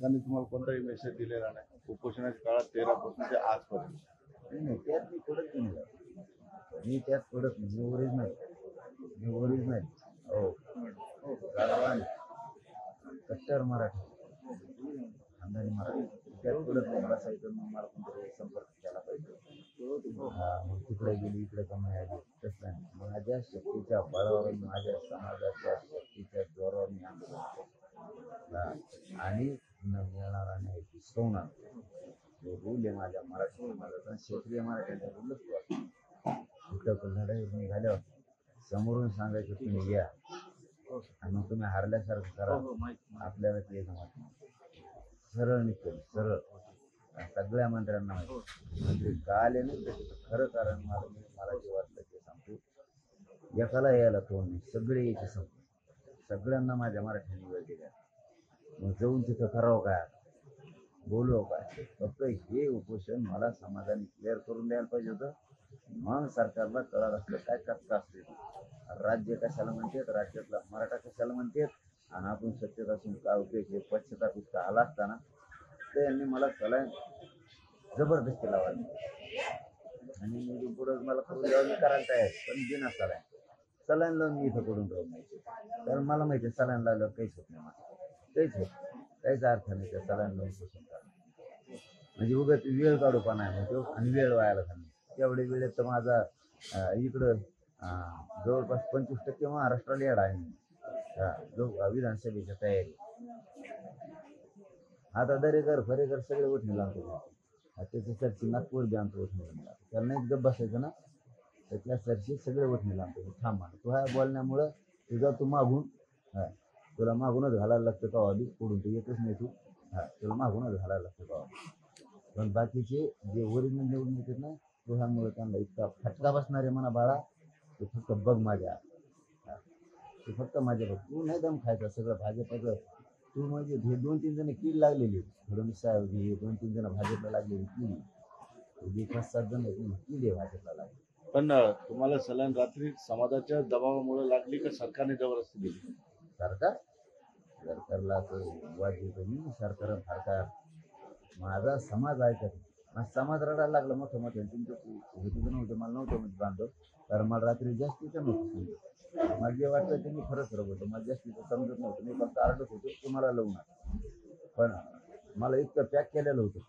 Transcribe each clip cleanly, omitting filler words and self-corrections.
सरकारने तुम्हाला कोणताही मेसेज दिलेला नाही उपोषणाच्या काळात 13 पासून ते आजपर्यंत? नाही त्यात मी पडत नाही. मी त्यात पडत नाही. मी ओरिजिनल हो गाढवान कट्टर मराठी खानदानी मराठी त्यात पडत नाही. बसायचं मग मला कोणतरी संपर्क केला पाहिजे. मग तिकडे गेली इकडे कमी आली तसं नाही. माझ्या शक्तीच्या बळावर माझ्या समाजाच्या शक्तीच्या जोरावर मी आंदोलन केलं आणि मिळणारा न्याय सोडणार जो रूल आहे माझ्या मराठी समाजाचा क्षेत्रीय मराठ्याचा रूलच कुठं लढाई निघाल्यावर समोरून सांगायचं तुम्ही या आणि मग तुम्ही हारल्यासारखं करा आपल्याला ते जमत नाही. सरळ निघतो सरळ सगळ्या मंत्र्यांना माहिती म्हणजे काल आहे ना त्याचं खरं कारण मला जे वाटलं ते सांगतो. एकाला यायला तोंड नाही सगळे यायचे सगळ्यांना माझ्या मराठ्यांनी वेळ दिल्या. मग जाऊन तिथं करावं काय बोलू काय फक्त हे उपोषण मला समाजाने क्लिअर करून द्यायला पाहिजे होतं. मग सरकारला कळत असलं काय कच्चा असते राज्य कशाला म्हणतात राज्यातला मराठा कशाला म्हणतात आणि आपण सत्तेत असून काय उपयोग हे पश्चाताप इतका आला असताना तर यांनी मला सलाईन जबरदस्ती लावायला आणि मी पुढं मला करून द्यावं मी करायला तयार पण बिना सलाईन लावून मी इथं करून राहून नाही कारण मला माहिती आहे सलाईन लावल्यावर काहीच होत नाही मला काहीच अर्थ नाही त्या सलाईन लावून पोषण करणं म्हणजे उगाच वेळ काढूपणा आहे म्हणजे आणि वेळ व्हायला सांगणे तेवढ्या वेळेत तर माझा इकडं जवळपास 25% महाराष्ट्राला येडा आहे जो विधानसभेच्या तयारी आता दरेकर फरेकर सगळे उठणे लागतो त्याच्या सरची नागपूर बी आमचं उठणे त्याला नाही गप बसायचं ना त्यातल्या सरची सगळे उठणे लागतो थांबा तू ह्या बोलण्यामुळं तुझा तू मागून तुला मागूनच घालायला लागतं का आधी पुढून तू येतच नाही तू तुला मागूनच घालायला लागतं का पण बाकीचे जे ओरिजिनल निवडून येतात ना तो ह्यामुळे त्यांना इतका फटका बसणार आहे म्हणा बाळा ते फक्त बघ माझ्या ते फक्त माझ्या बघ तू नाही दम खायचा सगळं भाजपचं तू म्हणजे हे 2-3 जण कीड लागलेली फडणवीस साहेब हे 2-3 जण भाजपला लागलेली कीड 5-7 जण कीड आहे भाजपला लागली. पण तुम्हाला सलाईन रात्री समाजाच्या दबावामुळे लागली का सरकारने जबरदस्ती दिली? सरकारला वाजवी सरकार माझा समाज ऐकत माझा समाज रडायला लागला मोठं तुमचं नव्हतं मला नव्हतं म्हणजे बांधव कारण मला रात्री जास्तीचं नव्हतं मला जे वाटतं ते मी खरंच होतं मला जास्तीचं समजत नव्हतं मी फक्त आरडत होतो तुम्हाला लावणार पण मला इतकं पॅक केलेलं होतं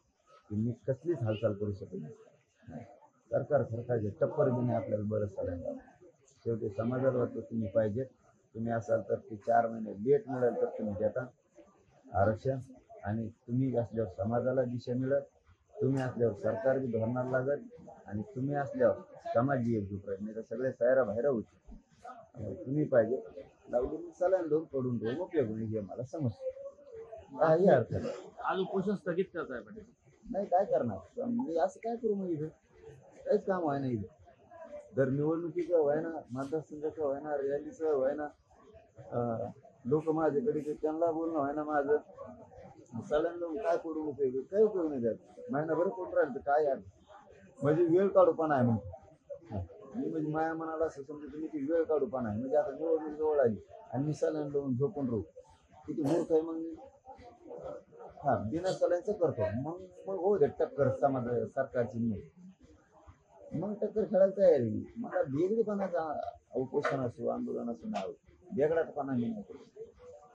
की मी कसलीच हालचाल करू शकत नाही. सरकारचे टप्पर बी नाही आपल्याला बरंच चालायला शेवटी समाजाला वाटतं तुम्ही पाहिजे तुम्ही असाल तर ते 4 महिने लेट मिळेल तर तुम्ही देता आरक्षण आणि तुम्ही असल्यावर समाजाला दिशा मिळत तुम्ही असल्यावर सरकार बी धोरणाला लागत आणि तुम्ही असल्यावर समाज एकजूट राहील नाही तर सगळे सैरा बाहेर होते तुम्ही पाहिजे लावली मी सलाईन दोन पडून दोन उपयोग नाही हे मला समजतं काही अर्थ नाही. आज उपोषण स्थगित करताय पण नाही काय करणार मी असं काय करू मग इथं काहीच काम व्हाय ना इथं दर निवडणुकीचं व्हाय ना मतदारसंघाचं व्हाय ना रॅलीचं व्हाय ना लोक माझ्याकडे त्यांना बोलणं व्हाय ना माझं सलाईन लावून काय करून उपयोग काही उपयोग नाही त्यात महिनाभर कोण राहिलं तर काय यार म्हणजे वेळ काढूपणा आहे मी म्हणजे माया मनाला असं समजा तुम्ही ती वेळ काढूपणा आहे म्हणजे आता निवडणूक जवळ आली आणि मी सलाईन लावून झोपून राहू किती मूर्ख आहे मग मी बिना सलाईनचं करतो मग हो दे टक्कर समाज सरकारची मग टक्कर खेळायला तयारी मला वेगळेपणाचा उपोषण असो आंदोलन असो नाव वेगळापणा मी नाही